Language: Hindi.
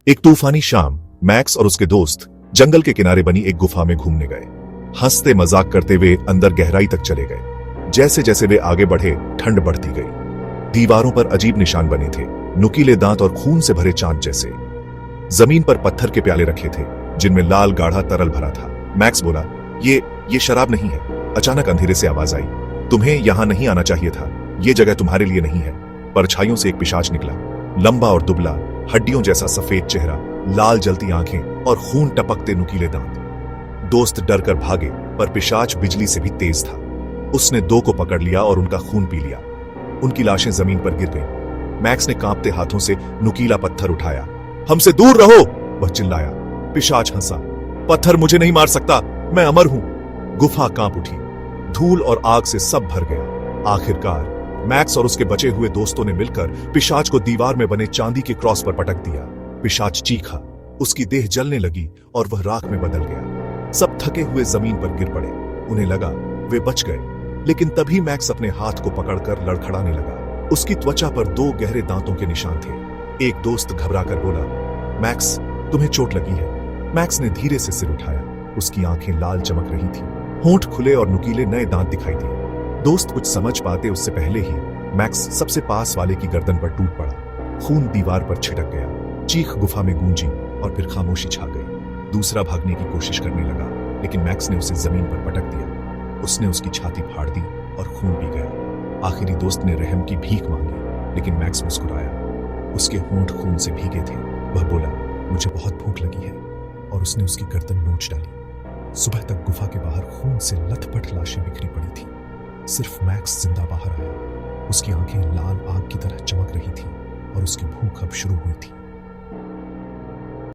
एक तूफानी शाम मैक्स और उसके दोस्त जंगल के किनारे बनी एक गुफा में घूमने गए। हंसते मजाक करते हुए अंदर गहराई तक चले गए। जैसे जैसे वे आगे बढ़े ठंड बढ़ती गई। दीवारों पर अजीब निशान बने थे, नुकीले दांत और खून से भरे चांद जैसे। जमीन पर पत्थर के प्याले रखे थे जिनमें लाल गाढ़ा तरल भरा था। मैक्स बोला, ये शराब नहीं है। अचानक अंधेरे से आवाज आई, तुम्हें यहां नहीं आना चाहिए था, ये जगह तुम्हारे लिए नहीं है। परछाइयों से एक पिशाच निकला, लंबा और दुबला, हड्डियों जैसा सफेद चेहरा, लाल जलती आंखें और खून टपकते नुकीले दांत। दोस्त डर कर भागे, पर पिशाच बिजली से भी तेज था। उसने दो को पकड़ लिया और उनका खून पी लिया। उनकी लाशें जमीन पर गिर गईं। मैक्स ने कांपते हाथों से नुकीला पत्थर उठाया। हमसे दूर रहो, वह चिल्लाया। पिशाच हंसा, पत्थर मुझे नहीं मार सकता, मैं अमर हूं। गुफा कांप उठी, धूल और आग से सब भर गया। आखिरकार मैक्स और उसके बचे हुए दोस्तों ने मिलकर पिशाच को दीवार में बने चांदी के क्रॉस पर पटक दिया। पिशाच चीखा, उसकी देह जलने लगी और वह राख में बदल गया। सब थके हुए जमीन पर गिर पड़े। उन्हें लगा वे बच गए, लेकिन तभी मैक्स अपने हाथ को पकड़कर लड़खड़ाने लगा। उसकी त्वचा पर दो गहरे दांतों के निशान थे। एक दोस्त घबराकर बोला, मैक्स तुम्हें चोट लगी है। मैक्स ने धीरे से सिर उठाया। उसकी आंखें लाल चमक रही थी, होंठ खुले और नुकीले नए दांत दिखाई दिए। दोस्त कुछ समझ पाते उससे पहले ही मैक्स सबसे पास वाले की गर्दन पर टूट पड़ा। खून दीवार पर छिटक गया। चीख गुफा में गूंजी और फिर खामोशी छा गई। दूसरा भागने की कोशिश करने लगा, लेकिन मैक्स ने उसे जमीन पर पटक दिया। उसने उसकी छाती फाड़ दी और खून पी गया। आखिरी दोस्त ने रहम की भीख मांगी, लेकिन मैक्स मुस्कुराया। उसके होंठ खून से भीगे थे। वह बोला, मुझे बहुत भूख लगी है, और उसने उसकी गर्दन नोच डाली। सुबह तक गुफा के बाहर खून से लथपथ लाशें बिखरी पड़ी थी। सिर्फ मैक्स जिंदा बाहर आया। उसकी आंखें लाल आग की तरह चमक रही थी और उसकी भूख अब शुरू हुई थी।